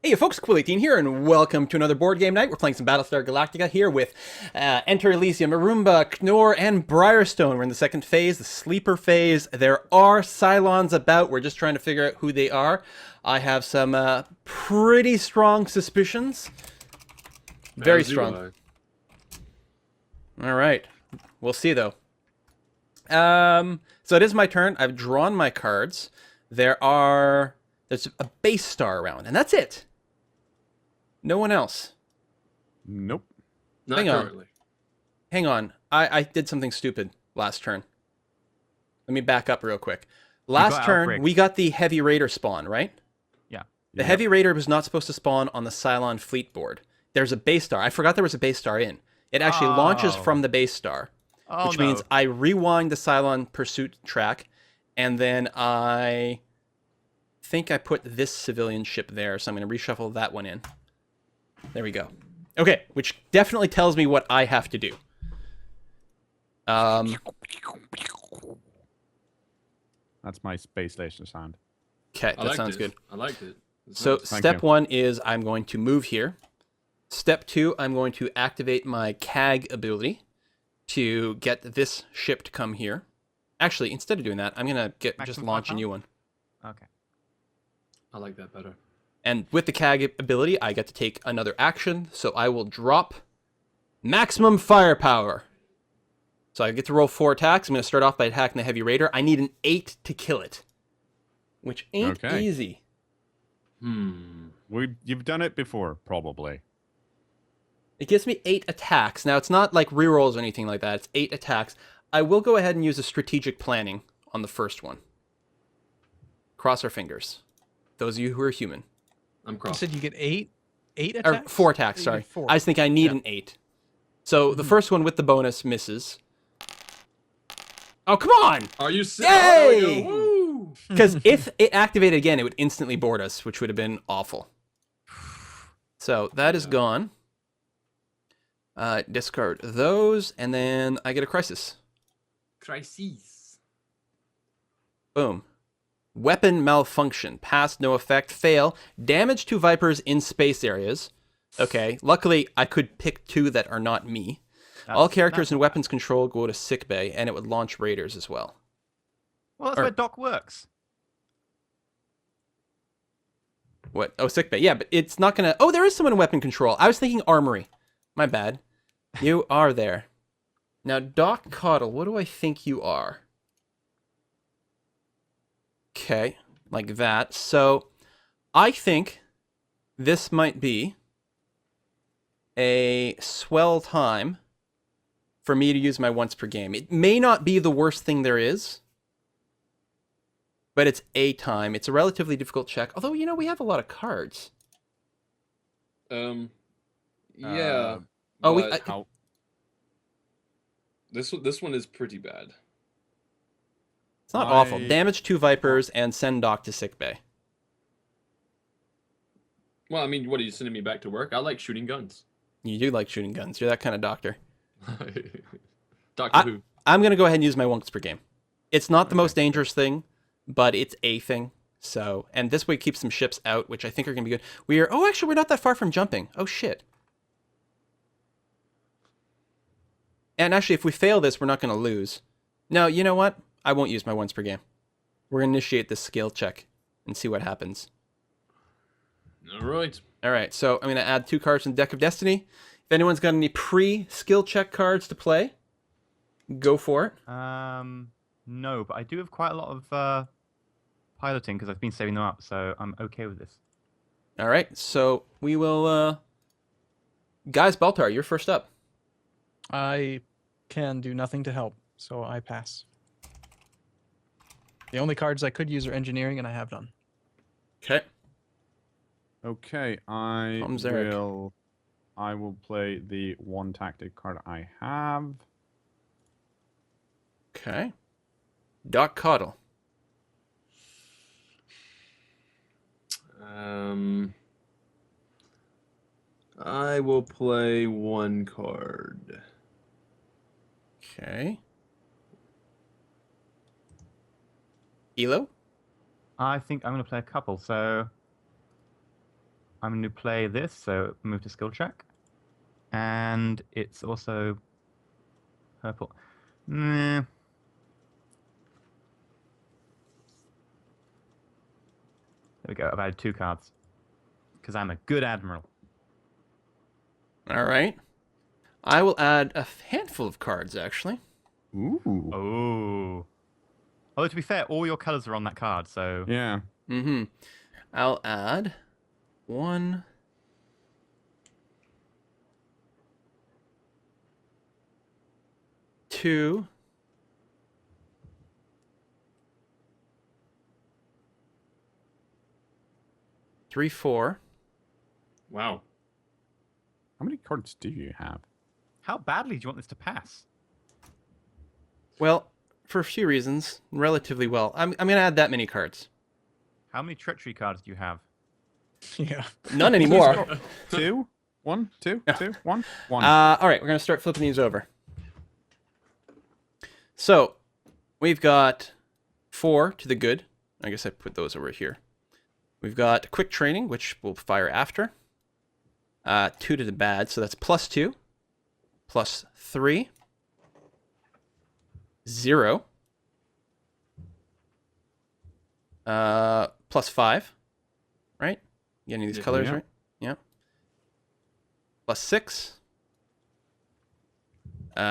Hey folks, Cool18 here, and welcome to another board game night. We're playing some Battlestar Galactica here with Enter Elysium, Arumba, Knorr, and Briarstone. We're in the second phase, the sleeper phase. There are Cylons about. We're just trying to figure out who they are. I have some pretty strong suspicions. Very As do strong. I. All right. We'll see, though. So it is my turn. I've drawn my cards. There's a base star around, and that's it. No one else. Nope. Not Hang on. currently. Hang on. I did something stupid last turn. Let me back up real quick. Last got turn, outbreak. we got the Heavy Raider spawn, right? Yeah. The Heavy Raider was not supposed to spawn on the Cylon fleet board. There's a base star. I forgot there was a base star in. It actually launches from the base star, which means I rewind the Cylon pursuit track, and then I think I put this civilian ship there, so I'm going to reshuffle that one in. There we go. Okay, which definitely tells me what I have to do. That's my space station sound. Okay, I that liked sounds it. good. I liked it. It's So nice. Thank step you. one is I'm going to move here. Step two, I'm going to activate my CAG ability to get this ship to come here. Actually, instead of doing that, I'm going to just Maximum launch a firepower? new one. Okay. I like that better. And with the CAG ability, I get to take another action, so I will drop maximum firepower. So I get to roll 4 attacks. I'm going to start off by attacking the Heavy Raider. I need an 8 to kill it, which ain't Okay. easy. You've done it before, probably. It gives me 8 attacks. Now, it's not like rerolls or anything like that. It's 8 attacks. I will go ahead and use a strategic planning on the first one. Cross our fingers. Those of you who are human. I'm You cross. said you get eight Or attacks? 4 attacks, You sorry. get 4. I just think I need Yeah. an 8. So the first one with the bonus misses. Oh, come on! Are you sick? Yay! Oh, there we go. Woo! Because if it activated again, it would instantly board us, which would have been awful. So that is gone. Discard those, and then I get a crisis. Crises. Boom. Weapon malfunction. Pass, no effect. Fail. Damage to Vipers in space areas. Okay. Luckily, I could pick 2 that are not me. All characters and weapons control go to sickbay, and it would launch raiders as well. Well, that's Or- where Doc works. What? Oh, sickbay. Yeah, but it's not gonna... Oh, there is someone in weapon control. I was thinking armory. My bad. You are there. Now, Doc Coddle, what do I think you are? Okay, like that. So, I think this might be a swell time for me to use my once per game. It may not be the worst thing there is, but it's a time. It's a relatively difficult check. Although, you know, we have a lot of cards. Yeah. Oh, but How? this one is pretty bad. It's not awful. I- Damage 2 Vipers and send Doc to sickbay. Well, I mean, what are you sending me back to work? I like shooting guns. You do like shooting guns. You're that kind of doctor. Doctor Who. I'm going to go ahead and use my once per game. It's not the most dangerous thing, but it's a thing. So, and this way keeps some ships out, which I think are going to be good. Oh, actually, we're not that far from jumping. Oh, shit. And actually, if we fail this, we're not going to lose. No, you know what? I won't use my once per game. We're going to initiate this skill check and see what happens. All right. All right, so I'm going to add 2 cards in the Deck of Destiny. If anyone's got any pre-skill check cards to play, go for it. No, but I do have quite a lot of piloting because I've been saving them up, so I'm okay with this. All right, so we will... Guys, Baltar, you're first up. I can do nothing to help, so I pass. The only cards I could use are engineering, and I have none. Okay. Okay, I Tom's Eric. will play the 1 tactic card I have. Okay. Doc Coddle. I will play 1 card. Okay. Elo? I think I'm going to play a couple, so I'm going to play this, so move to skill check. And it's also purple. Nah. There we go. I've added 2 cards. Because I'm a good admiral. All right. I will add a handful of cards, actually. Ooh. Oh. Although, to be fair, all your colors are on that card, so... Yeah. Mm-hmm. I'll add 1, 2, 3, 4. Wow. How many cards do you have? How badly do you want this to pass? Well, for a few reasons, relatively well. I'm going to add that many cards. How many treachery cards do you have? Yeah. None anymore. 2? 1, 2, 2, 1, 1. All right, we're going to start flipping these over. So, we've got 4 to the good. I guess I put those over here. We've got quick training, which will fire after. 2 to the bad, so that's +2, +3, 0, +5, right? You get any of these Yeah. colors, Yeah. right? Yeah. +6,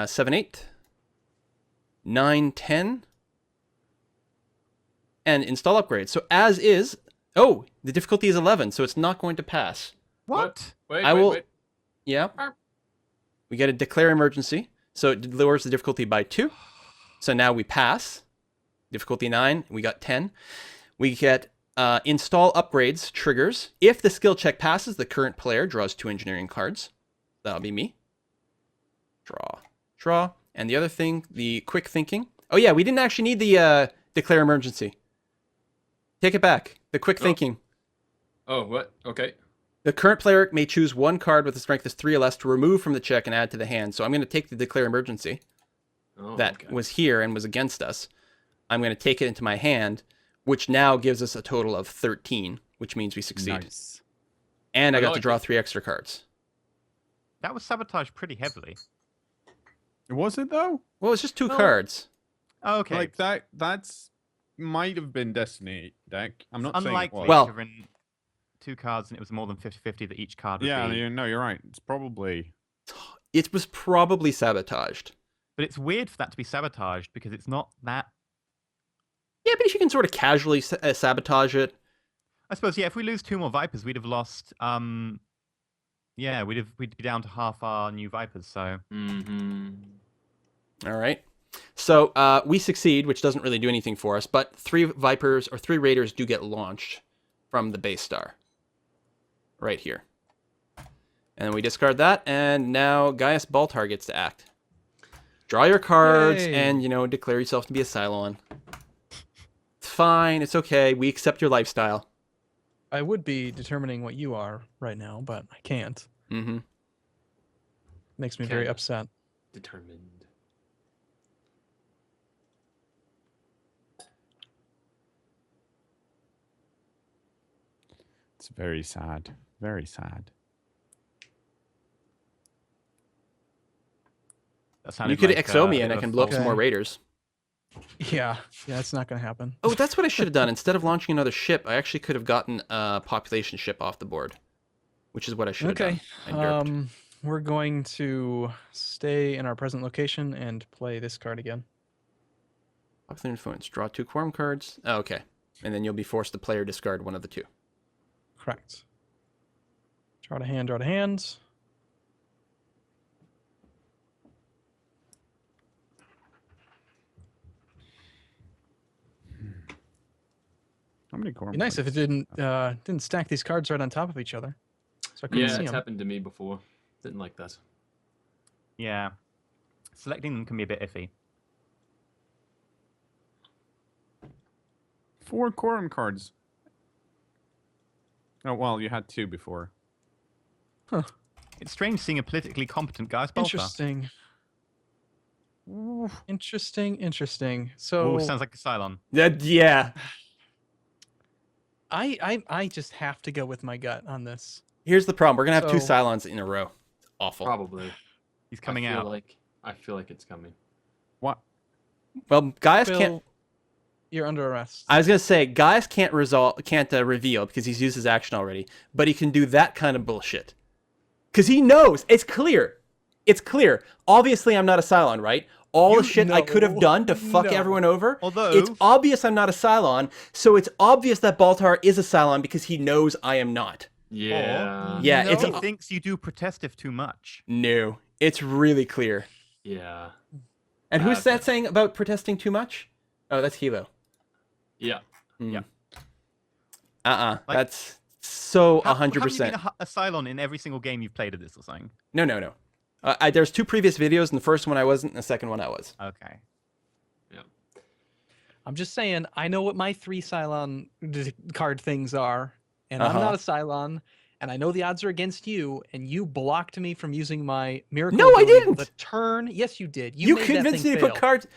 7, 8, 9, 10, and install upgrades. So as is, oh, the difficulty is 11, so it's not going to pass. What? Wait, I wait, will- wait. Yeah. We get a declare emergency, so it lowers the difficulty by 2. So now we pass. Difficulty 9, we got 10. We get install upgrades triggers. If the skill check passes, the current player draws 2 engineering cards. That'll be me. Draw. And the other thing, the quick thinking. Oh yeah, we didn't actually need the declare emergency. Take it back. The quick thinking. Oh, what? Okay. The current player may choose 1 card with a strength of 3 or less to remove from the check and add to the hand. So I'm going to take the declare emergency Oh, that okay. was here and was against us. I'm going to take it into my hand, which now gives us a total of 13, which means we succeed. Nice. And I I got to like draw it. 3 extra cards. That was sabotaged pretty heavily. Was it though? Well, it's just 2 Well, cards. Oh, okay. Like that's might have been Destiny deck. I'm not saying it unlikely was. Well- to win 2 cards and it was more than 50-50 that each card would Yeah, be. you're right. It's probably It was probably sabotaged. But it's weird for that to be sabotaged because it's not that... Yeah, but if you can sort of casually sabotage it. I suppose, yeah, if we lose 2 more Vipers, we'd have lost... Yeah, we'd be down to half our new Vipers, so... Mm-hmm. All right. So we succeed, which doesn't really do anything for us, but 3 Vipers or 3 Raiders do get launched from the base star. Right here. And then we discard that, and now Gaius Baltar gets to act. Draw your cards Yay. and, declare yourself to be a Cylon. It's fine, it's okay, we accept your lifestyle. I would be determining what you are right now, but I can't. Mm-hmm. Makes me very Can't. upset. Determined. it's very sad. Very sad. That sounded You could like, XO me a and bit I of can a blow up some Okay. more Raiders. Yeah, it's not going to happen. Oh, that's what I should have done. Instead of launching another ship, I actually could have gotten a population ship off the board. Which is what I should have Okay. done. I derped. We're going to stay in our present location and play this card again. Popular influence. Draw 2 quorum cards. Oh, okay. And then you'll be forced to play or discard one of the 2. Correct. Draw to hand, draw to hand. How many core? Be nice if it didn't stack these cards right on top of each other, so I couldn't Yeah, see it's them. happened to me before. Didn't like that. Yeah. Selecting them can be a bit iffy. 4 quorum cards. Oh well, you had 2 before. It's strange seeing a politically competent Gaius Baltar. Interesting. Interesting. Oh, So sounds like a Cylon. Yeah. I just have to go with my gut on this. Here's the problem. We're going to have two So- Cylons in a row. It's awful. Probably. He's coming I feel out. I feel like it's coming. What? Well, Gaius Phil, can't... you're under arrest. I was going to say, Gaius can't reveal because he's used his action already, but he can do that kind of bullshit. Because he knows. It's clear. It's clear. Obviously, I'm not a Cylon, right? All the shit I could have done to fuck everyone over. Although- it's obvious I'm not a Cylon, so it's obvious that Baltar is a Cylon because he knows I am not. Yeah. Yeah, No. it's... He thinks you do protestive too much. No, it's really clear. Yeah. And who's that saying about protesting too much? Oh, that's Hilo. Yeah. Yeah. Like, Like- that's so Haven't you 100%. been a Cylon in every single game you've played of this or something? No. There's 2 previous videos, and the first one I wasn't, and the second one I was. Okay. I'm just saying, I know what my 3 Cylon card things are, and I'm not a Cylon, and I know the odds are against you, and you blocked me from using my miracle. No, I ability didn't! The turn, yes, you did. You made that convinced thing me to fail. put cards...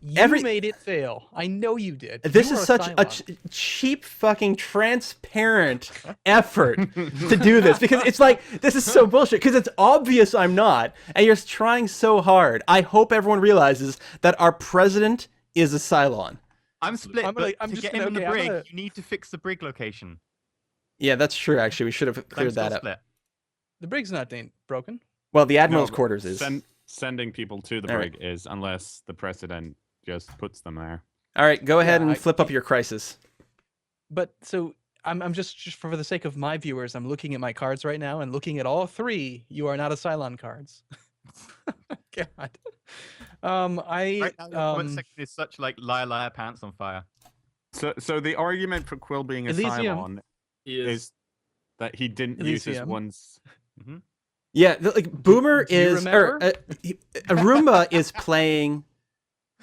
You made it fail. I know you did. This You is are such a Cylon. cheap, fucking transparent effort to do this because it's like, this is so bullshit because it's obvious I'm not, and you're trying so hard. I hope everyone realizes that our president is a Cylon. I'm split, I'm gonna- but I'm to just get gonna- him in the okay, I'm brig, gonna- you need to fix the brig location. Yeah, that's true, actually. We should have I'm cleared still that up. split. The brig's not broken. Well, the Admiral's No, but quarters is. Sending people to the All right. brig is unless the president just puts them there. All right, go ahead Yeah, and I flip up can't- your crisis. But so I'm just for the sake of my viewers, I'm looking at my cards right now and looking at all 3. You are not a Cylon cards. God. Right now, your comment section is such like liar pants on fire. So the argument for Quill being a Elysium Cylon Is is that he didn't use his Elysium. ones. Yeah, like Boomer Do you is, or remember? Arumba is playing.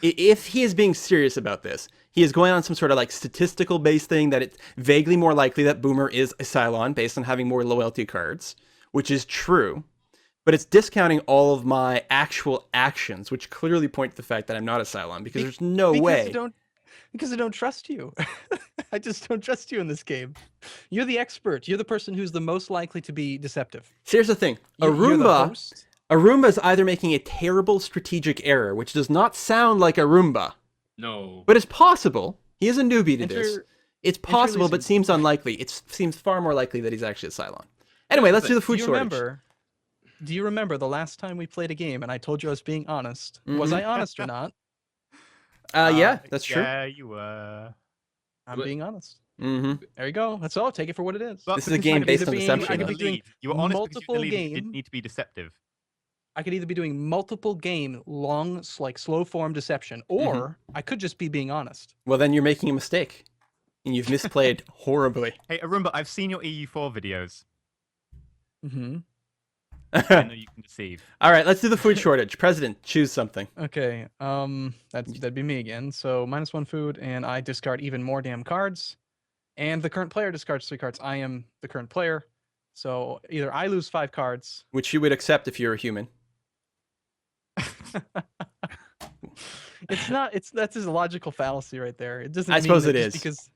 If he is being serious about this, he is going on some sort of like statistical based thing that it's vaguely more likely that Boomer is a Cylon based on having more loyalty cards, which is true. But it's discounting all of my actual actions, which clearly point to the fact that I'm not a Cylon because there's no way. Because I don't trust you. I just don't trust you in this game. You're the expert. You're the person who's the most likely to be deceptive. So here's the thing: You're the Arumba host. is either making a terrible strategic error, which does not sound like Arumba, no. but it's possible. He is a newbie to this. Enter- It's possible, but Elysium. seems unlikely. It seems far more likely that he's actually a Cylon. Anyway, let's do the food shortage. Do you remember the last time we played a game and I told you I was being honest? Was I honest or not? Yeah, that's true. Yeah, you were. I'm But- being honest. Mm-hmm. There you go. That's all. Take it for what it is. But This is a because game I could based either on be- deception, I could though. be doing you were honest because multiple you didn't game- need to be deceptive. I could either be doing multiple game long, like slow form deception, or I could just be being honest. Well, then you're making a mistake, and you've misplayed horribly. Hey, Arumba, I've seen your EU4 videos. Mm-hmm. I know you can deceive. All right, let's do the food shortage. President, choose something. Okay. That'd be me again. So -1 food, and I discard even more damn cards. And the current player discards 3 cards. I am the current player. So either I lose 5 cards. Which you would accept if you're a human. It's not. That's just a logical fallacy right there. It doesn't. I mean suppose that it just is. because.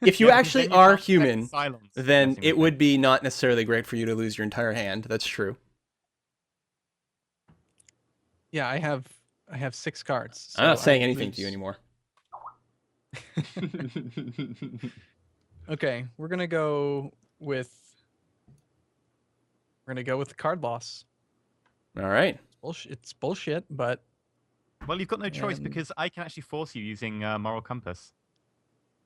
If you Yeah, because actually then you are can't protect human, Cylons, then messing it with would be not necessarily great for you to lose your entire hand. That's true. Yeah, I have 6 cards. I'm not so saying I anything to you lose- anymore. Okay, we're gonna go with the card loss. All right. It's bullshit, but Well, you've got no choice And- because I can actually force you using Moral Compass.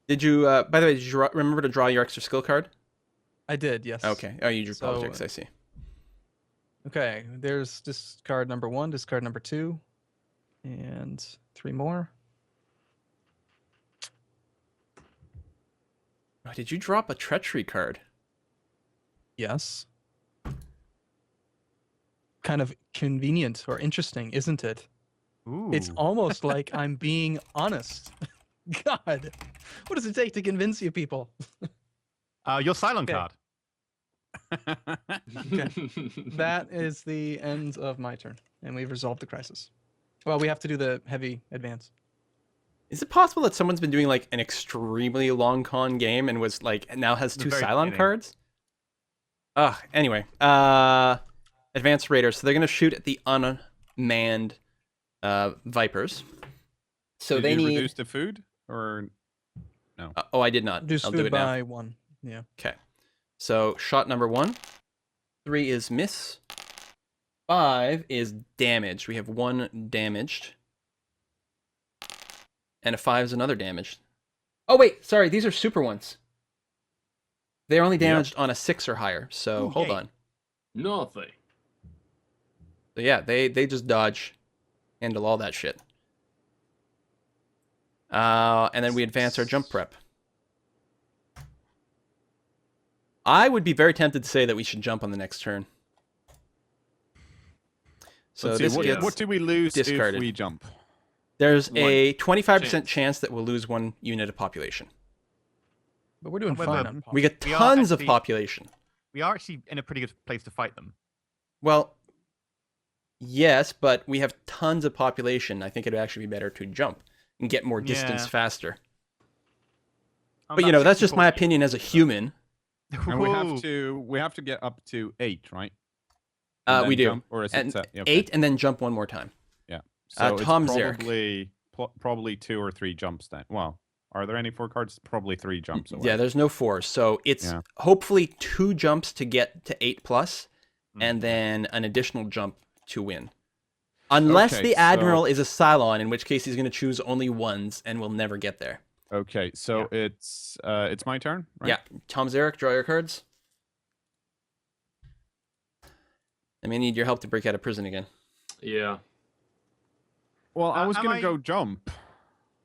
Did you, by the way, did you remember to draw your extra skill card? I did. Yes. Okay. Oh, you drew So- politics, I see. Okay, there's discard number 1, discard number 2, and 3 more. Oh, did you drop a treachery card? Yes. Kind of convenient or interesting, isn't it? Ooh. It's almost like I'm being honest. God, what does it take to convince you people? Your Cylon Okay. card. That is the end of my turn, and we've resolved the crisis. Well, we have to do the heavy advance. Is it possible that someone's been doing like an extremely long con game and was like now has The 2 very Cylon beginning. cards? Ugh. Anyway, advanced raiders. So they're gonna shoot at the unmanned Vipers. So Did they you need. reduce the food or no? Oh, I did not. Reduce I'll do food it now. by 1. Yeah. Okay. So shot number 1. 3 is miss. 5 is damaged. We have 1 damaged. And a 5 is another damaged. Oh, wait. Sorry. These are super ones. They're only damaged on a 6 or higher. So Ooh, hold yay. on. Nothing. So yeah, they just dodge. Handle all that shit. And then we advance our jump prep. I would be very tempted to say that we should jump on the next turn. So Let's this see, gets what do we lose discarded. if we jump? There's a 25% chance. chance that we'll lose 1 unit of population. But we're doing Wait, fine. wait, on We get We are tons of actually- population. We are actually in a pretty good place to fight them. Well, yes, but we have tons of population. I think it'd actually be better to jump and get more distance Yeah. faster. I'm But you about know, that's just 64 my opinion as a human. And Whoa. we have to get up to 8, right? And We then do. jump, or is it And set? Yeah, okay. 8 and then jump 1 more time. Yeah. So it's Tom Zarek. probably 2 or 3 jumps then. Well, are there any 4 cards? Probably 3 jumps away. Yeah, there's no 4s. So it's Yeah. hopefully 2 jumps to get to 8 plus, Mm. and then an additional jump to win. Unless Okay, the so- Admiral is a Cylon, in which case he's going to choose only 1s and we'll never get there. Okay, so it's my turn, right? Yeah. Tom Zarek, draw your cards. I may need your help to break out of prison again. Yeah. Well, I was am gonna I- go jump.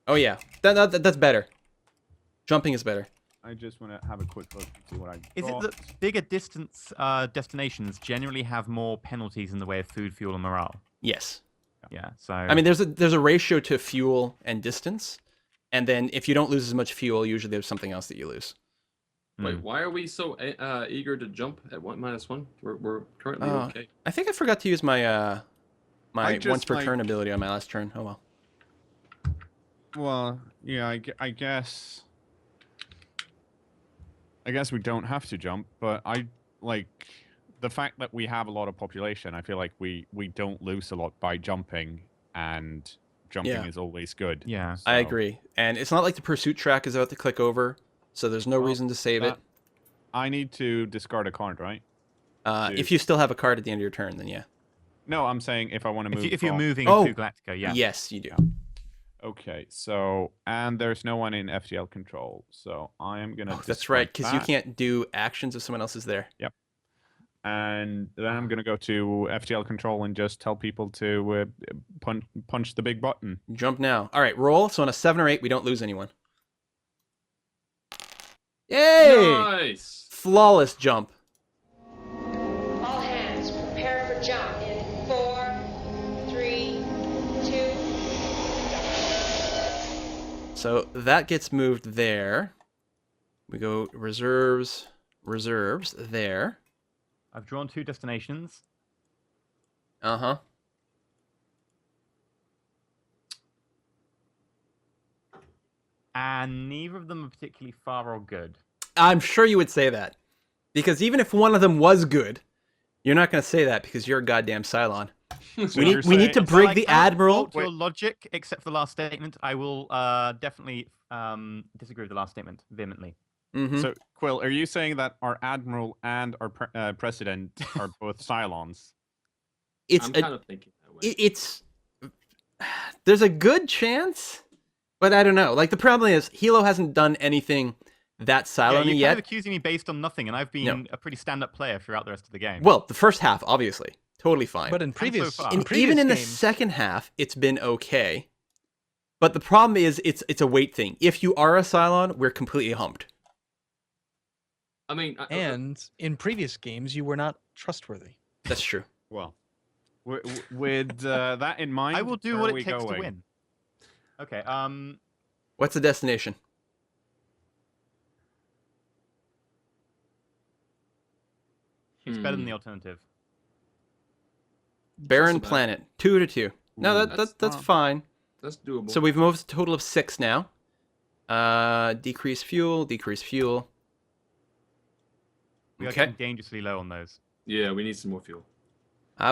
Oh, yeah. That's better. Jumping is better. I just want to have a quick look and see what I Is it got. that bigger distance destinations generally have more penalties in the way of food, fuel, and morale? Yes. Yeah, so... I mean, there's a ratio to fuel and distance, and then if you don't lose as much fuel, usually there's something else that you lose. Wait, why are we so eager to jump at 1-1? We're currently okay. I think I forgot to use my my I just, once per like- turn ability on my last turn. Oh well. Well, yeah, I guess we don't have to jump, but I like the fact that we have a lot of population. I feel like we don't lose a lot by jumping, and jumping Yeah. is always good. Yeah. I So, agree, and it's not like the pursuit track is about to click over, so there's no Well, reason to save it. I need to discard a card, right? If you still have a card at the end of your turn, then yeah. No, I'm saying if I want to move. If you're from- moving Oh. to Galactica, yeah. Yes, you do. Okay, so and there's no one in FTL control, so I am gonna. Oh, that's right, because you that, can't do actions if someone else is there. And then I'm gonna go to FTL control and just tell people to punch the big button. Jump now. All right, roll. So on a 7 or 8, we don't lose anyone. Yay! Nice. Flawless jump. All hands, prepare for jump in 4, 3, 2. So that gets moved there. We go reserves there. I've drawn 2 destinations. Uh-huh. And neither of them are particularly far or good. I'm sure you would say that. Because even if one of them was good, you're not going to say that because you're a goddamn Cylon. So We you're need to saying- brig I the cannot Admiral. fault your logic, except for the last statement. I will definitely disagree with the last statement vehemently. Mhm. So Quill, are you saying that our admiral and our president are both Cylons? It's I'm a, kind of thinking that way. it's there's a good chance, but I don't know. Like the problem is Hilo hasn't done anything that Yeah, Cylon you're yet. kind of accusing me based on nothing, and I've been a pretty stand-up player throughout the rest of the game. Well, the first half, obviously, totally fine. But in so previous, far. in And previous even in the games, second half, it's been okay. But the problem is, it's a weight thing. If you are a Cylon, we're completely humped. I mean, and in previous games, you were not trustworthy. That's true. Well, with that in mind, I will do where what are it we takes to going? win. Okay. What's the destination? It's better than the alternative. Barren about it. planet. 2 to 2. No, Ooh, that's that's- fine. That's doable. So we've moved a total of 6 now. Decrease fuel, decrease fuel. We are Okay. getting dangerously low on those. Yeah, we need some more fuel.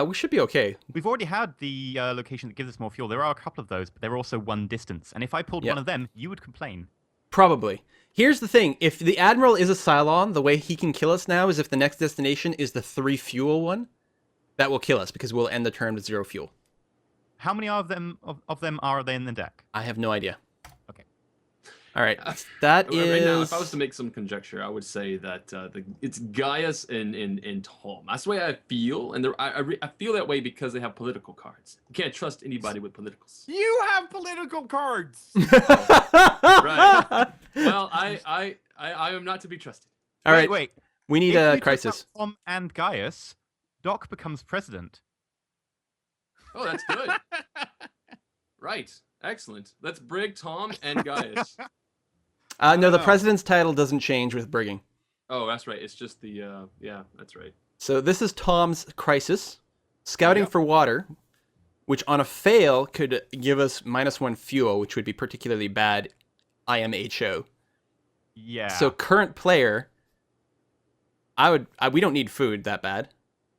We should be okay. We've already had the location that gives us more fuel. There are a couple of those, but they're also one distance. And if I pulled Yep. one of them, you would complain. Probably. Here's the thing. If the Admiral is a Cylon, the way he can kill us now is if the next destination is the 3 fuel one. That will kill us because we'll end the turn with 0 fuel. How many of them are there in the deck? I have no idea. Okay. All right. That Right now, is... if I was to make some conjecture, I would say that it's Gaius and Tom. That's the way I feel, and I feel that way because they have political cards. You can't trust anybody with politicals. You have political cards. Right. Well, I am not to be trusted. All right. Wait. We need If a we took crisis. out Tom and Gaius, Doc becomes president. Oh, that's good. Right. Excellent. Let's brig Tom and Gaius. No, the know. president's title doesn't change with brigging. Oh, that's right. It's just the yeah, that's right. So this is Tom's crisis. Scouting Yep. for water, which on a fail could give us -1 fuel, which would be particularly bad IMHO. Yeah. So current player, we don't need food that bad.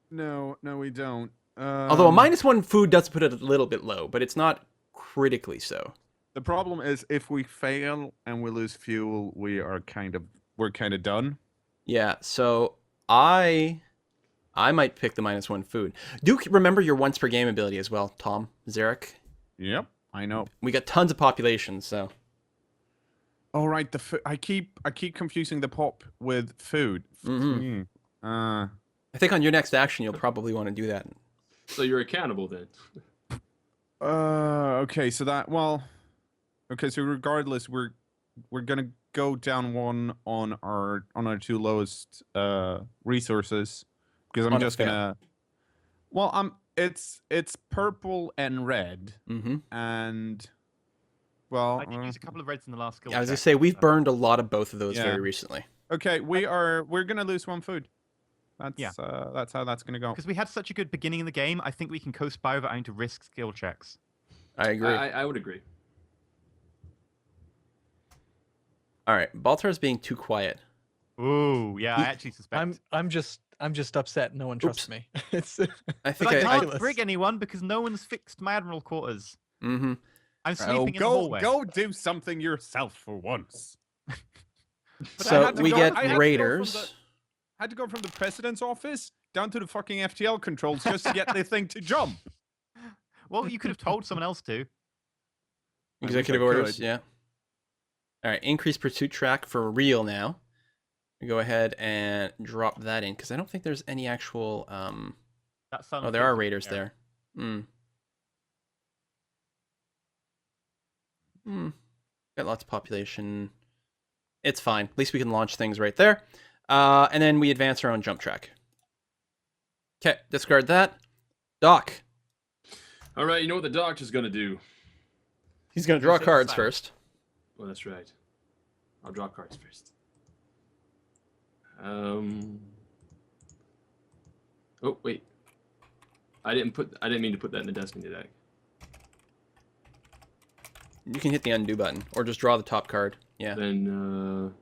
No, we don't. Although a -1 food does put it a little bit low, but it's not critically so. The problem is if we fail and we lose fuel, we're kind of done. Yeah, so I might pick the -1 food. Do remember your once per game ability as well, Tom, Zarek. Yep, I know. We got tons of population, so All right, I keep confusing the pop with food. Mhm. I I think on your next action you'll probably want to do that. So you're accountable then. Okay, so so regardless, we're gonna go down 1 on our 2 lowest resources because I'm On a just fail. gonna. Well, it's purple and red, Mm-hmm. and well, I did use a couple of reds in the last skill I was gonna check, say we've so- burned a lot of both of those Yeah. very recently. okay, we're gonna lose 1 food. That's Yeah. That's how that's gonna go. Because we had such a good beginning in the game, I think we can coast by without having to risk skill checks. I agree. I would agree. All right, Baltar's being too quiet. Ooh, yeah, I actually suspect. I'm just upset. No one trusts me. It's I But think I I. can't ridiculous. brig anyone because no one's fixed my admiral quarters. Mm-hmm. I'm sleeping in the hallway. Go do something yourself for once. But I So had to we go- get I had to go from raiders. I had to go from the president's office down to the fucking FTL controls just to get the thing to jump. Well, you could have told someone else to. Executive I orders, could. yeah. All right, increase pursuit track for real now. We go ahead and drop that in because I don't think there's any actual. That's Oh, there are raiders there. Got lots of population. It's fine. At least we can launch things right there. And then we advance our own jump track. Okay, discard that. Doc. All right, you know what the doctor's gonna do? He's gonna draw Take cards the side. first. Well, that's right. I'll draw cards first. Oh wait. I didn't mean to put that in the Destiny deck. You can hit the undo button or just draw the top card. Yeah. Then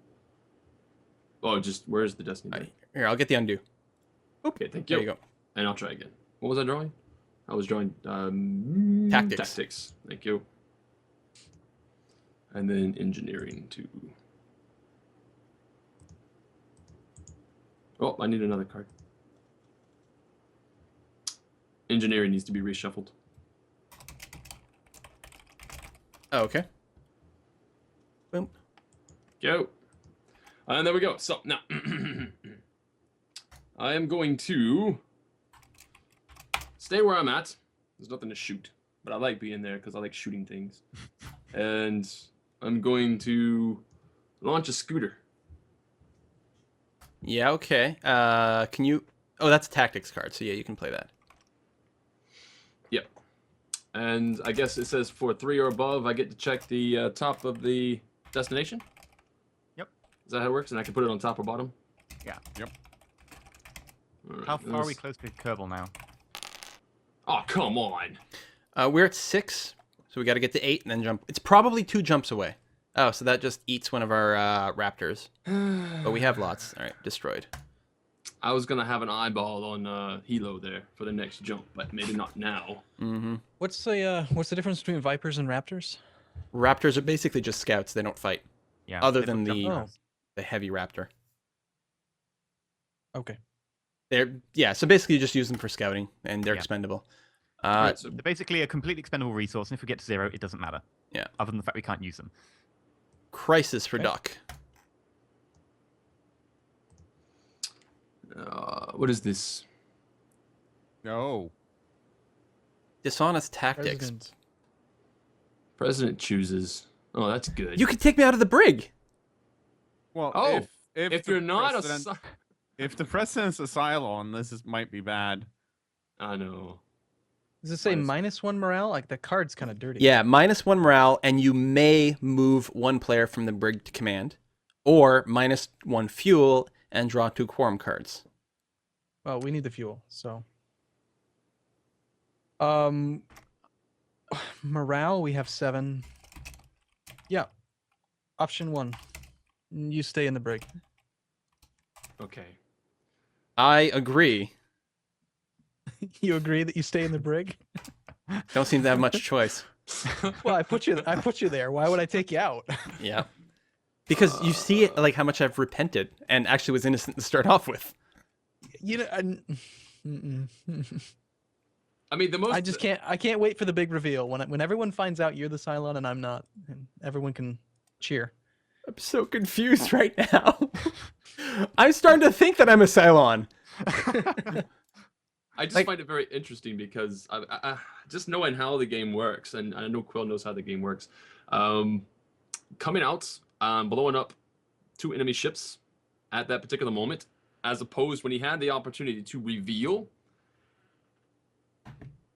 oh, just where's the Destiny deck? Here, I'll get the undo. Okay, thank you. There you go. And I'll try again. What was I drawing? I was drawing Tactics. Tactics. Thank you. And then engineering too. Oh, I need another card. Engineering needs to be reshuffled. Oh, okay. Boom. Go. And there we go. So now I am going to stay where I'm at. There's nothing to shoot, but I like being there because I like shooting things. And I'm going to launch a scooter. Yeah, okay. Can you... Oh, that's a tactics card, so yeah, you can play that. Yep. And I guess it says for 3 or above, I get to check the top of the destination. Yep. Is that how it works? And I can put it on top or bottom? Yeah. Yep. All right, How far are we let's- close to Kerbal now? Oh, come on. We're at 6, So we got to get to 8 and then jump. It's probably 2 jumps away. Oh, so that just eats one of our raptors. But we have lots. All right, destroyed. I was gonna have an eyeball on Hilo there for the next jump, but maybe not now. Mm-hmm. What's the difference between vipers and raptors? Raptors are basically just scouts. They don't fight. Yeah. Other little than jumpy the ones. the heavy raptor. Okay. So basically you just use them for scouting, and they're Yeah. expendable. Alright, so They're basically a completely expendable resource, and if we get to 0, it doesn't matter. Yeah. Other than the fact we can't use them. Crisis for Okay. Duck. what is this? No. Dishonest tactics. President. President chooses. Oh, that's good. You could take me out of the brig. Well, Oh, if if the you're not president, if the president's a Cylon, might be bad. I know. Does it say Minus- -1 morale? Like the card's kind of dirty. Yeah, -1 morale, and you may move 1 player from the brig to command, or -1 fuel and draw 2 quorum cards. Well, we need the fuel, so. Morale, we have 7. Yeah. Option 1. You stay in the brig. Okay. I agree. You agree that you stay in the brig? Don't seem to have much choice. Well, I put you there. Why would I take you out? Yeah. Because you see like how much I've repented and actually was innocent to start off with. You know, mm-mm. I mean, the most. I can't wait for the big reveal when everyone finds out you're the Cylon and I'm not, and everyone can cheer. I'm so confused right now. I'm starting to think that I'm a Cylon. I just like- find it very interesting because I just knowing how the game works, and I know Quill knows how the game works. Coming out, blowing up 2 enemy ships at that particular moment, as opposed when he had the opportunity to reveal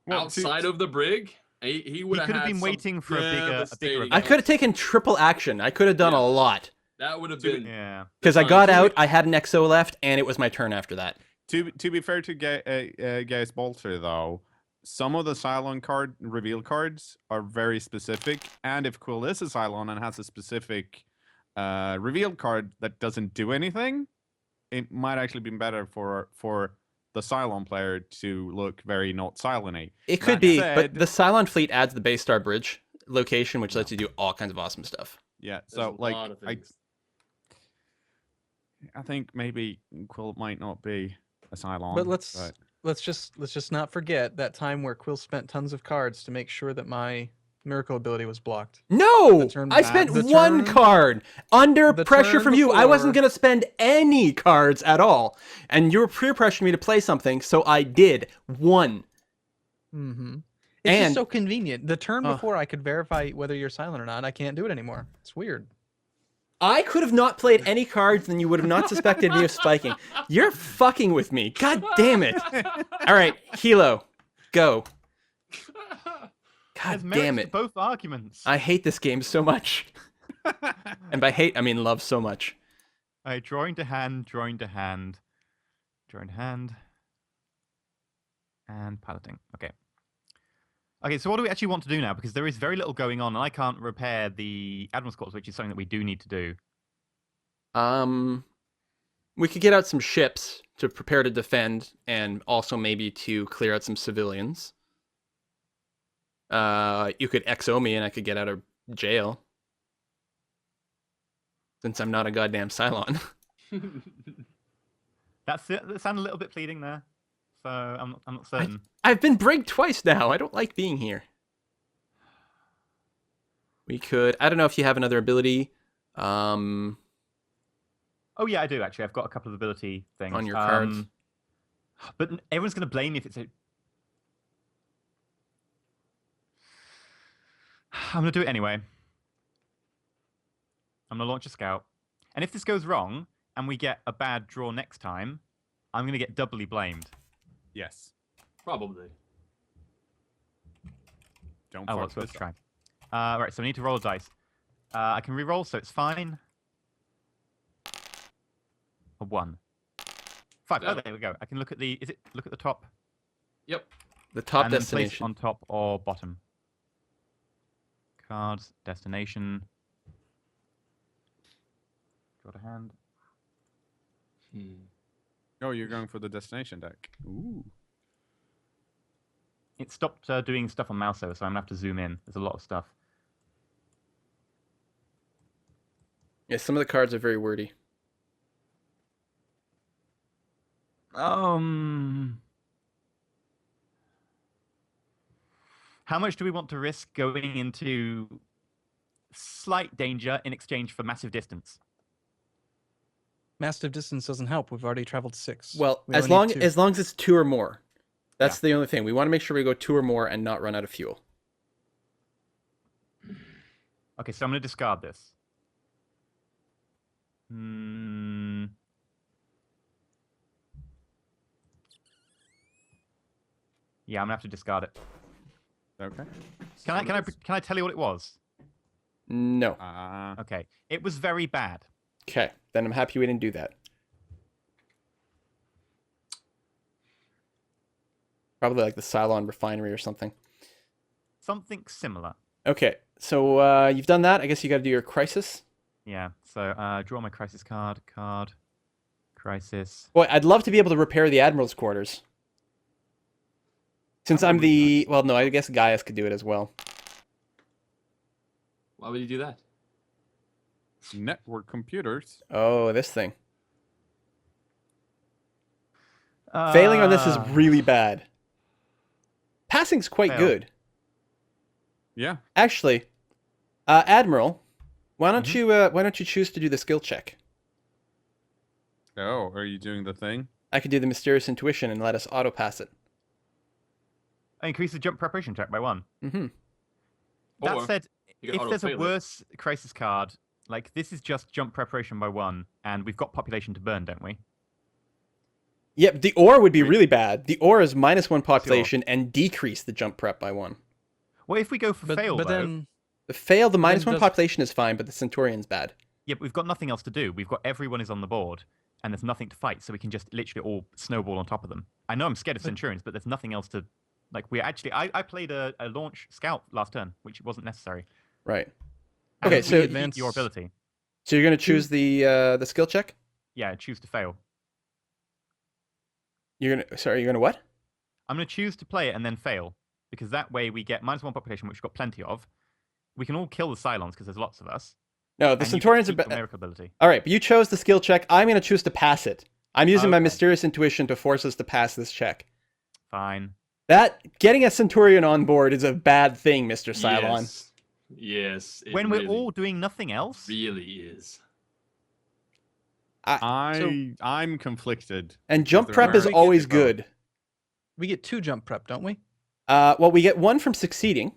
outside of the brig, he would could have been waiting for a bigger devastating I could have taken triple action. I could have done a lot. That would have been. Yeah. Because I Fine. got out, I had an XO left, and it was my turn after that. To be fair to Gaius Bolter, though, some of the Cylon card reveal cards are very specific, and if Quill is a Cylon and has a specific reveal card that doesn't do anything, it might actually be better for the Cylon player to look very not Cylon-y. It could That be, said- but the Cylon fleet adds the Base Star Bridge location, which lets you do all kinds of awesome stuff. Yeah, There's so a like lot of things. I think maybe Quill might not be a Cylon. But let's just not forget that time where Quill spent tons of cards to make sure that my miracle ability was blocked. No! The turn I back- spent the 1 turn- card. Under the pressure turn from you, I wasn't before- going to spend any cards at all. And you were peer pressuring me to play something, so I did 1. Mm-hmm. It's And- just so convenient. The turn Ugh. before I could verify whether you're silent or not. I can't do it anymore. It's weird. I could have not played any cards, and you would have not suspected me of spiking. You're fucking with me. God damn it. All right, Hilo, go. God There's merits damn to it. both arguments. I hate this game so much. And by hate, I mean love so much. Alright, drawing to hand, drawing to hand, drawing to hand, and piloting. Okay. Okay, so what do we actually want to do now? Because there is very little going on, and I can't repair the Admiral's Quarters, which is something that we do need to do. We could get out some ships to prepare to defend, and also maybe to clear out some civilians. You could XO me, and I could get out of jail. Since I'm not a goddamn Cylon. That's it. That sounded a little bit pleading there, so I'm not certain. I've been brigged twice now. I don't like being here. We could... I don't know if you have another ability. Oh yeah, I do actually. I've got a couple of ability things On your cards. But everyone's going to blame me if it's a. I'm going to do it anyway. I'm going to launch a scout, and if this goes wrong and we get a bad draw next time, I'm going to get doubly blamed. Yes. Probably. Don't Oh, well, fuck it's worth this a try. Right, so I need to roll a dice. I can re-roll, so it's fine. A 1. 5. Yeah. Oh, there we go. I can look at the. Look at the top? Yep. The top and then place destination. on top or bottom. cards. Destination. Draw a hand. Oh, you're going for the destination deck. Ooh. It stopped doing stuff on mouse over, so I'm gonna have to zoom in. There's a lot of stuff. Yeah, some of the cards are very wordy. How much do we want to risk going into slight danger in exchange for massive distance? Massive distance doesn't help. We've already traveled 6. Well, We as only long need 2. as long as it's 2 or more. That's the only thing. We want to make sure we go 2 or more and not run out of fuel. Okay, so I'm going to discard this. Yeah, I'm going to have to discard it. Okay. Can I tell you what it was? No. Okay. It was very bad. Okay, then I'm happy we didn't do that. Probably like the Cylon refinery or something. Something similar. Okay, so you've done that. I guess you got to do your crisis. Yeah. So draw my crisis card. Crisis. Boy, I'd love to be able to repair the Admiral's quarters. Since I'm the... Well, no, I guess Gaius could do it as well. Why would you do that? Network computers. Oh, this thing. Failing on this is really bad. Passing's quite Fail. good. Yeah. Actually, Admiral, why don't you choose to do the skill check? Oh, are you doing the thing? I could do the mysterious intuition and let us auto pass it. I increase the jump preparation check by 1. Mm-hmm. That Or said, you can if there's a auto-fail it. worse crisis card, like this is just jump preparation by 1, and we've got population to burn, don't we? Yep, the ore would be really bad. The ore is -1 population and decrease the jump prep by 1. Well, if we go for fail, but though, then The fail, the Then -1 does- population is fine, but the Centurion's bad. yeah, but we've got nothing else to do. We've got everyone is on the board, and there's nothing to fight, so we can just literally all snowball on top of them. I know I'm scared of Centurions, but there's nothing else to... Like, we actually... I played a launch scout last turn, which wasn't necessary. Right. And Okay, we so- advance your ability. So you're going to choose the skill check? Yeah, choose to fail. You're going to what? I'm going to choose to play it and then fail, because that way we get -1 population, which we've got plenty of. We can all kill the Cylons, because there's lots of us. No, the and you Centurions are keep your bad. miracle ability. All right, but you chose the skill check. I'm going to choose to pass it. I'm using my Okay. mysterious intuition to force us to pass this check. Fine. That getting a Centurion on board is a bad thing, Mr. Cylon. Yes. It When we're really, all doing nothing else? really is. I'm conflicted. And jump They're prep is very- always they both. good. we get 2 jump prep, don't we? Well, we get 1 from succeeding.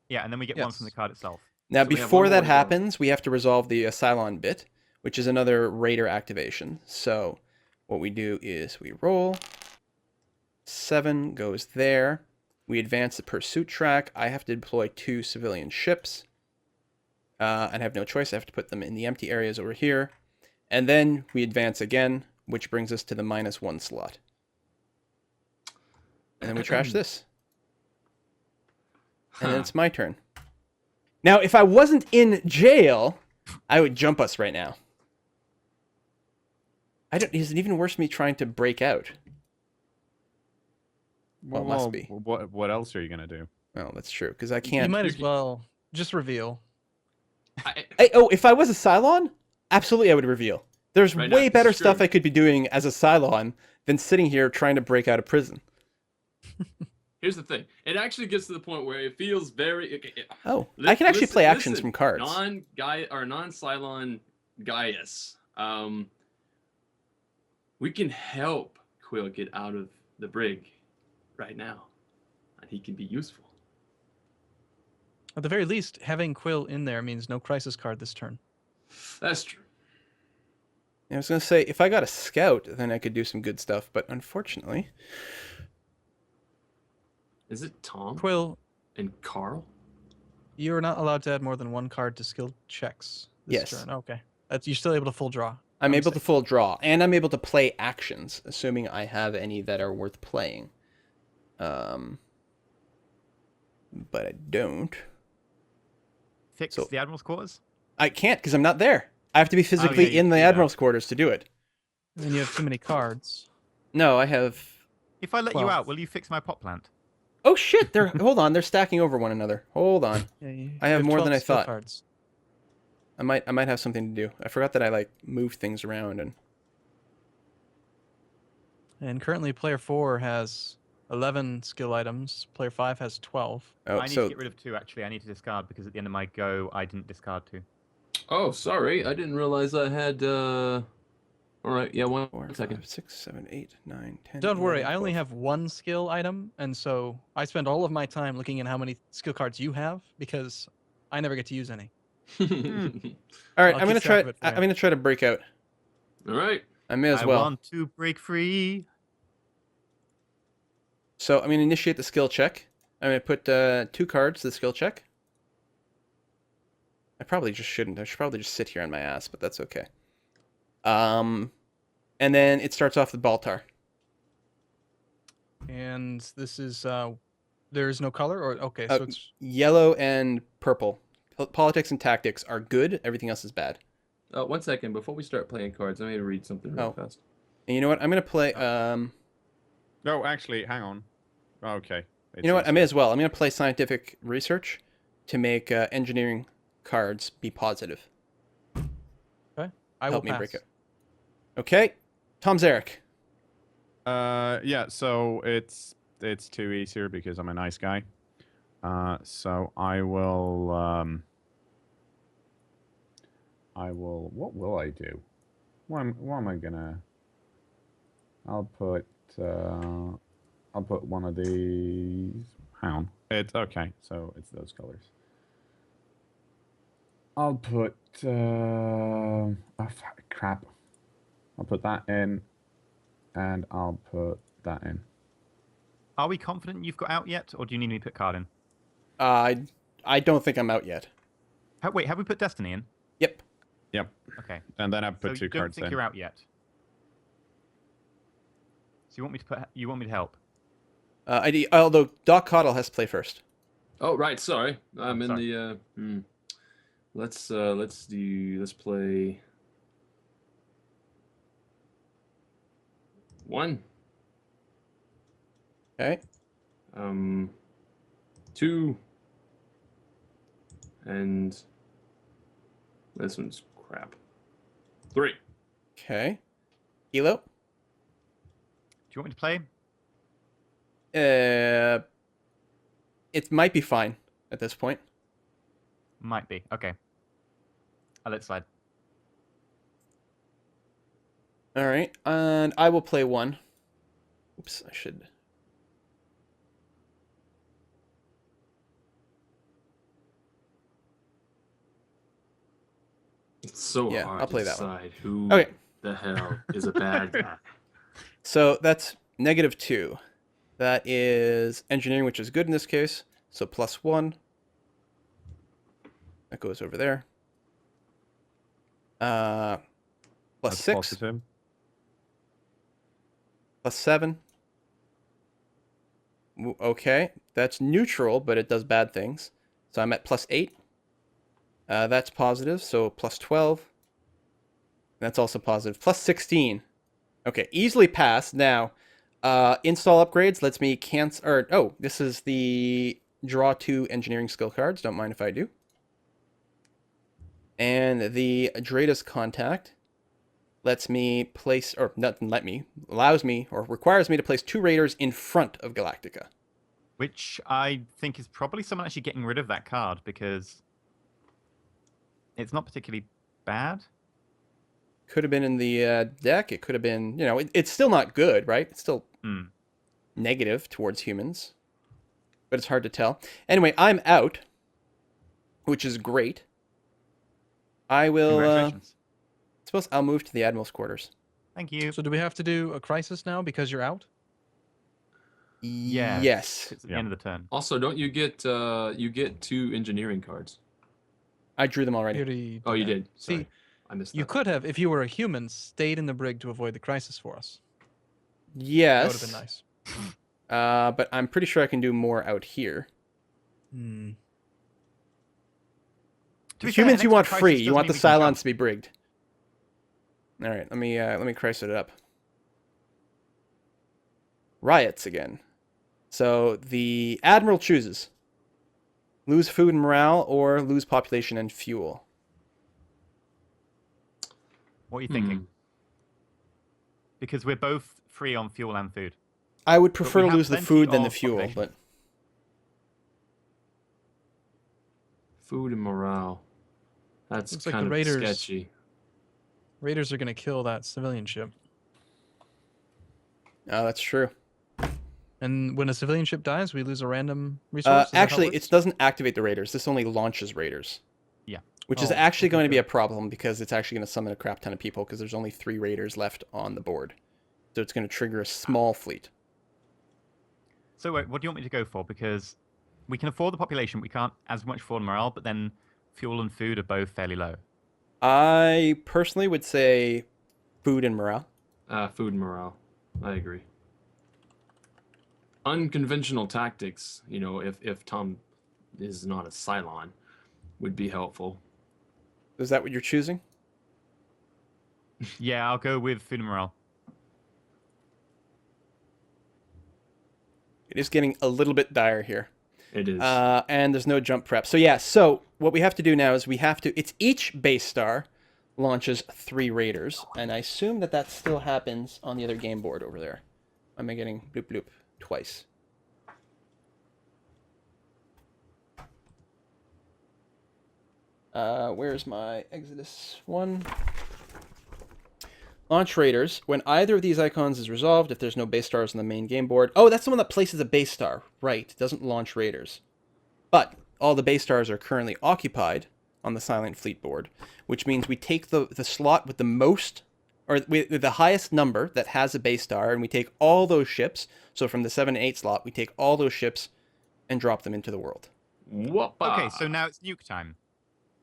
Yeah, and then we get 1 from the Yes. card itself. Now, So we have before one that more to go. happens, we have to resolve the Cylon bit, which is another Raider activation. So what we do is we roll. 7 goes there. We advance the pursuit track. I have to deploy 2 civilian ships. And I have no choice. I have to put them in the empty areas over here. And then we advance again, which brings us to the -1 slot. And then we trash this. And then it's my turn. Now, if I wasn't in jail, I would jump us right now. Is it even worse me trying to break out? Well, it must be. What else are you gonna do? Well, that's true, because I You can't... might as well just reveal. If I was a Cylon, absolutely I would reveal. There's Right now, way this better is stuff true. I could be doing as a Cylon than sitting here trying to break out of prison. Here's the thing. It actually gets to the point where it feels very. Oh, I can actually play actions listen, from cards. Non-Cylon Gaius. We can help Quill get out of the brig right now, and he can be useful. At the very least, having Quill in there means no crisis card this turn. That's true. I was going to say, if I got a scout, then I could do some good stuff, but unfortunately... Is it Tom Quill, and Carl? you're not allowed to add more than 1 card to skill checks this Yes. turn. Okay. You're still able to full draw. I'm able to mistake. full draw, and I'm able to play actions, assuming I have any that are worth playing. But I don't. fix So- the Admiral's quarters? I can't because I'm not there. I have to be physically you in the do that. Admiral's quarters to do it. And you have too many cards. No, I have... If I let you 12. out, will you fix my pot plant? Oh, shit! They're... Hold on, they're stacking over one another. Hold on. Yeah, I have more 12 than I skill thought. Cards. I might have something to do. I forgot that I, like, moved things around and... And currently, player 4 has 11 skill items. Player 5 has 12. Oh, I need to get rid of 2, actually. I need to discard because at the end of my go, I didn't discard 2. Oh, sorry. I didn't realize I had. All right. Yeah. 4, One 5, second. 6, 7, 8, 9, 10. Don't worry, 11, I only 12. have 1 skill item, and so I spend all of my time looking at how many skill cards you have because I never get to use any. All right, I'll I'm gonna keep try. track of it for I'm you. gonna try to break out. All right. I may as I well. want to break free. So I'm gonna initiate the skill check. I'm gonna put 2 cards to the skill check. I probably just shouldn't. I should probably just sit here on my ass, but that's okay. And then it starts off with Baltar. And this is there's no color, or okay, Uh, so it's Yellow and purple. Politics and tactics are good. Everything else is bad. 1 second before we start playing cards. I need to read something real Oh. fast. And you know what? I'm gonna play. No, actually, hang on. Okay. You know what? I may as well. I'm gonna play scientific research to make engineering cards be positive. I will Help me pass. break it. Okay, Tom Zarek. Yeah. So it's too easier because I'm a nice guy. So I will. What will I do? What am I gonna? I'll put one of these. Hang on. It's okay. So it's those colors. I'll put. Oh crap! I'll put that in, and I'll put that in. Are we confident you've got out yet, or do you need me to put card in? I don't think I'm out yet. Wait, have we put Destiny in? Yep. Yep. Okay. And then I So put you 2 don't cards think in. you're out yet? So you want me to put? You want me to help? Although Doc Cottle has to play first. Oh, right. Sorry. I'm in sorry. the. Let's play. 1. Okay. 2. And this one's crap. 3. Okay. Elo. Do you want me to play? It might be fine at this point. Might be. Okay. I'll let it slide. All right, and I will play 1. Oops, I should. It's so Yeah, hard I'll to play that one. decide who Okay. the hell is a bad guy. So that's -2. That is engineering, which is good in this case. So +1. That goes over there. +6. That's positive. +7. Okay, that's neutral, but it does bad things. So I'm at +8. That's positive, so +12. That's also positive. +16. Okay, easily passed. Now, install upgrades lets me cancel. Or oh, this is the draw 2 engineering skill cards. Don't mind if I do. And the Dratus contact lets me place, or not let me, allows me, or requires me to place 2 raiders in front of Galactica. Which I think is probably someone actually getting rid of that card because it's not particularly bad. Could have been in the deck. It could have been, it's still not good, right? It's still negative towards humans, but it's hard to tell. Anyway, I'm out, which is great. I will. Congratulations. Suppose I'll move to the Admiral's quarters. Thank you. So do we have to do a crisis now because you're out? Yeah. Yes. It's at the end of the turn. Also, don't you get 2 engineering cards? I drew them already. Already Oh, you that. did. Sorry. See, I missed that. you could have, if you were a human, stayed in the brig to avoid the crisis for us. Yes. That would have been nice. But I'm pretty sure I can do more out here. Hmm. To The be fair, humans an you extra want crisis free. You doesn't want the mean we can jump. Cylons to be brigged. All right, let me crisis it up. Riots again. So the admiral chooses: lose food and morale or lose population and fuel. What are you thinking? Because we're both free on fuel and food. I would we prefer to have lose the plenty food than the of fuel, population. but Food and morale. That's Looks like the kind of Raiders- sketchy. Raiders are going to kill that civilian ship. oh, that's true. And when a civilian ship dies, we lose a random resource. Is that how Actually, works? it doesn't activate the raiders. This only launches raiders. Yeah. Which is Oh, actually okay, going to be good. a problem because it's actually going to summon a crap ton of people because there's only 3 raiders left on the board. So it's going to trigger a small fleet. So wait, what do you want me to go for? Because we can afford the population, we can't as much afford morale, but then fuel and food are both fairly low. I personally would say food and morale. Food and morale. I agree. Unconventional tactics, you know, if Tom is not a Cylon, would be helpful. Is that what you're choosing? Yeah, I'll go with food and morale. It is getting a little bit dire here. It is. And there's no jump prep. So yeah, so what we have to do now is it's each base star launches 3 raiders. And I assume that still happens on the other game board over there. Am I getting bloop bloop twice? Where's my Exodus 1? Launch raiders. When either of these icons is resolved, if there's no base stars on the main game board. Oh, that's the one that places a base star. Right. It doesn't launch raiders. But all the base stars are currently occupied on the Silent Fleet board, which means we take the slot with the most, or with the highest number that has a base star, and we take all those ships. So from the 7 and 8 slot, we take all those ships and drop them into the world. Whoppa. Okay, so now it's nuke time.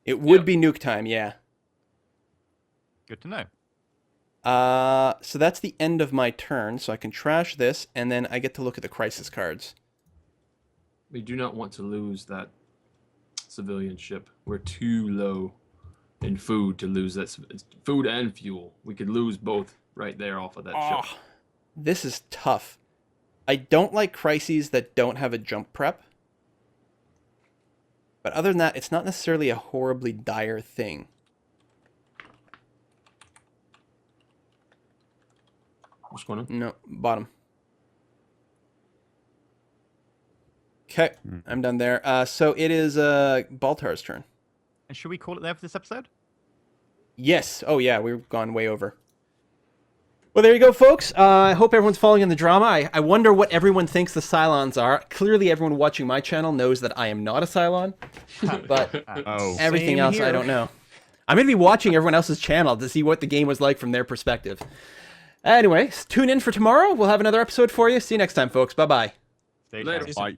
It would Yep. be nuke time, yeah. Good to know. So that's the end of my turn, so I can trash this, and then I get to look at the crisis cards. We do not want to lose that civilian ship. We're too low in food to lose that. Food and fuel. We could lose both right there off of that ship. Oh, this is tough. I don't like crises that don't have a jump prep. But other than that, it's not necessarily a horribly dire thing. What's going on? No, bottom. Okay, I'm done there. So it is Baltar's turn. And should we call it there for this episode? Yes. Oh, yeah, we've gone way over. Well, there you go, folks. I hope everyone's following in the drama. I wonder what everyone thinks the Cylons are. Clearly, everyone watching my channel knows that I am not a Cylon. But Oh. everything Same else, I here. don't know. I'm going to be watching everyone else's channel to see what the game was like from their perspective. Anyway, tune in for tomorrow. We'll have another episode for you. See you next time, folks. Bye-bye. Stay Later. tuned. Bye.